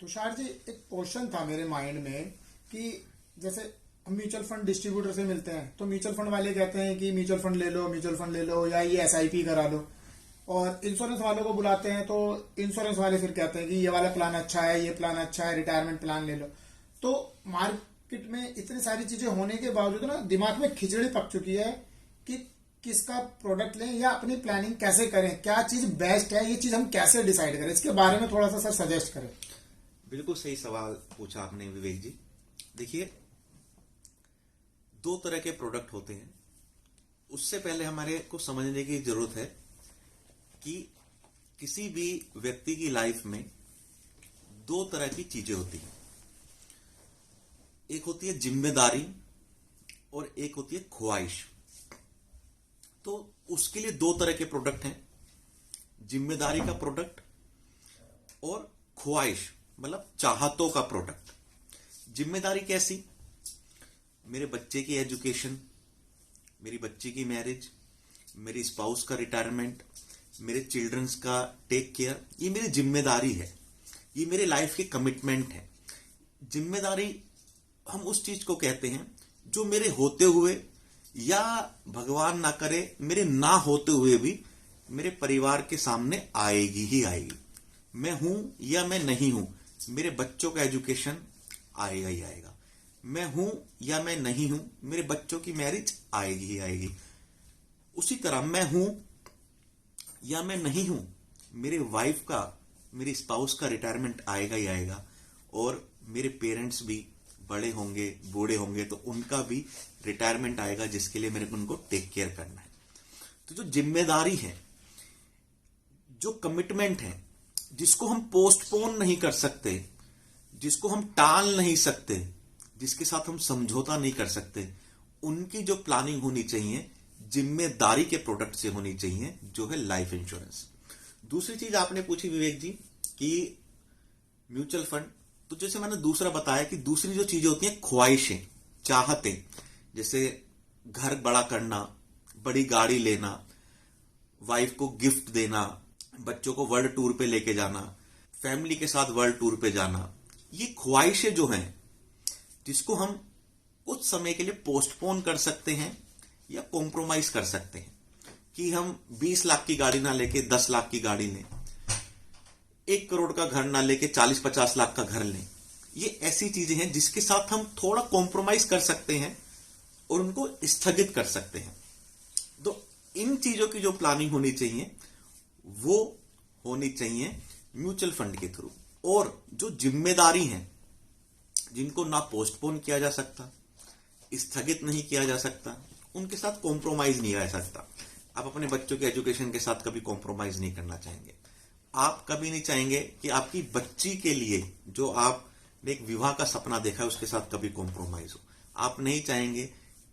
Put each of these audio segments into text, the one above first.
तुषार जी, एक क्वेश्चन था मेरे माइंड में कि जैसे हम म्यूचुअल फंड डिस्ट्रीब्यूटर से मिलते हैं तो म्यूचुअल फंड वाले कहते हैं कि म्यूचुअल फंड ले लो या ये एसआईपी करा लो। और इंश्योरेंस वालों को बुलाते हैं तो इंश्योरेंस वाले फिर कहते हैं कि ये वाला प्लान अच्छा है, ये प्लान अच्छा है, रिटायरमेंट प्लान ले लो। तो मार्केट में इतनी सारी चीजें होने के बावजूद ना दिमाग में खिचड़ी पक चुकी है कि किसका प्रोडक्ट लें या अपनी प्लानिंग कैसे करें, क्या चीज बेस्ट है, ये चीज हम कैसे डिसाइड करें। इसके बारे में थोड़ा सा सर सजेस्ट करें। बिल्कुल सही सवाल पूछा आपने विवेक जी। देखिए, दो तरह के प्रोडक्ट होते हैं। उससे पहले हमारे को समझने की जरूरत है कि किसी भी व्यक्ति की लाइफ में दो तरह की चीजें होती हैं। एक होती है जिम्मेदारी और एक होती है ख्वाहिश। तो उसके लिए दो तरह के प्रोडक्ट हैं, जिम्मेदारी का प्रोडक्ट और ख्वाहिश मतलब चाहतों का प्रोडक्ट। जिम्मेदारी कैसी? मेरे बच्चे की एजुकेशन, मेरी बच्ची की मैरिज, मेरी स्पाउस का रिटायरमेंट, मेरे चिल्ड्रंस का टेक केयर, ये मेरी जिम्मेदारी है, ये मेरे लाइफ की कमिटमेंट है। जिम्मेदारी हम उस चीज को कहते हैं जो मेरे होते हुए या भगवान ना करे मेरे ना होते हुए भी मेरे परिवार के सामने आएगी ही आएगी। मैं हूं या मैं नहीं हूं, मेरे बच्चों का एजुकेशन आएगा ही आएगा। मैं हूं या मैं नहीं हूं, मेरे बच्चों की मैरिज आएगी ही आएगी। उसी तरह मैं हूं या मैं नहीं हूं, मेरे वाइफ का, मेरी स्पाउस का रिटायरमेंट आएगा ही आएगा। और मेरे पेरेंट्स भी बड़े होंगे, बूढ़े होंगे तो उनका भी रिटायरमेंट आएगा जिसके लिए मेरे को उनको टेक केयर करना है। तो जो जिम्मेदारी है, जो कमिटमेंट है, जिसको हम पोस्टपोन नहीं कर सकते, जिसको हम टाल नहीं सकते, जिसके साथ हम समझौता नहीं कर सकते, उनकी जो प्लानिंग होनी चाहिए जिम्मेदारी के प्रोडक्ट से होनी चाहिए, जो है लाइफ इंश्योरेंस। दूसरी चीज आपने पूछी विवेक जी कि म्यूचुअल फंड, तो जैसे मैंने दूसरा बताया कि दूसरी जो चीजें होती हैं ख्वाहिशें, चाहते, जैसे घर बड़ा करना, बड़ी गाड़ी लेना, वाइफ को गिफ्ट देना, बच्चों को वर्ल्ड टूर पे लेके जाना, फैमिली के साथ वर्ल्ड टूर पे जाना, ये ख्वाहिशें जो हैं जिसको हम कुछ समय के लिए पोस्टपोन कर सकते हैं या कॉम्प्रोमाइज कर सकते हैं कि हम 20 लाख की गाड़ी ना लेके 10 लाख की गाड़ी लें, 1 करोड़ का घर ना लेके 40-50 लाख का घर लें। ये ऐसी चीजें हैं जिसके साथ हम थोड़ा कॉम्प्रोमाइज कर सकते हैं और उनको स्थगित कर सकते हैं। तो इन चीजों की जो प्लानिंग होनी चाहिए वो होनी चाहिए म्यूचुअल फंड के थ्रू। और जो जिम्मेदारी है, जिनको ना पोस्टपोन किया जा सकता, स्थगित नहीं किया जा सकता, उनके साथ कॉम्प्रोमाइज नहीं आ सकता। आप अपने बच्चों के एजुकेशन के साथ कभी कॉम्प्रोमाइज नहीं करना चाहेंगे। आप कभी नहीं चाहेंगे कि आपकी बच्ची के लिए जो आपने एक विवाह का सपना देखा है उसके साथ कभी कॉम्प्रोमाइज हो। आप नहीं चाहेंगे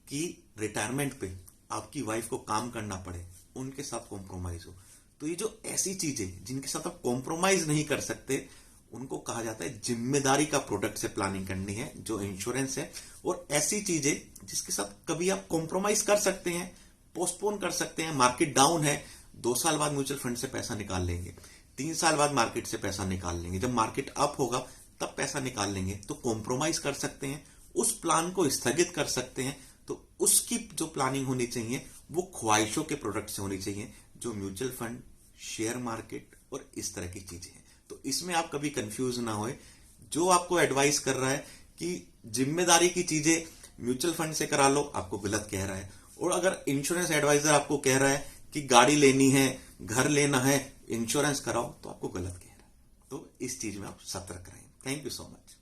कि रिटायरमेंट पे आपकी वाइफ को काम करना पड़े, उनके साथ कॉम्प्रोमाइज हो। तो ये जो ऐसी चीजें जिनके साथ आप कॉम्प्रोमाइज नहीं कर सकते, उनको कहा जाता है जिम्मेदारी का प्रोडक्ट से प्लानिंग करनी है, जो इंश्योरेंस है। और ऐसी चीजें जिसके साथ कभी आप कॉम्प्रोमाइज कर सकते हैं, पोस्टपोन कर सकते हैं। मार्केट डाउन है, 2 साल बाद म्यूचुअल फंड से पैसा निकाल लेंगे, 3 साल बाद मार्केट से पैसा निकाल लेंगे, जब मार्केट अप होगा तब पैसा निकाल लेंगे। तो कॉम्प्रोमाइज कर सकते हैं, उस प्लान को स्थगित कर सकते हैं। तो उसकी जो प्लानिंग होनी चाहिए वो ख्वाहिशों के प्रोडक्ट से होनी चाहिए, जो म्यूचुअल फंड, शेयर मार्केट और इस तरह की चीजें हैं। तो इसमें आप कभी कंफ्यूज ना होए। जो आपको एडवाइस कर रहा है कि जिम्मेदारी की चीजें म्यूचुअल फंड से करा लो, आपको गलत कह रहा है। और अगर इंश्योरेंस एडवाइजर आपको कह रहा है कि गाड़ी लेनी है, घर लेना है, इंश्योरेंस कराओ, तो आपको गलत कह रहा है। तो इस चीज में आप सतर्क रहें। Thank you so much.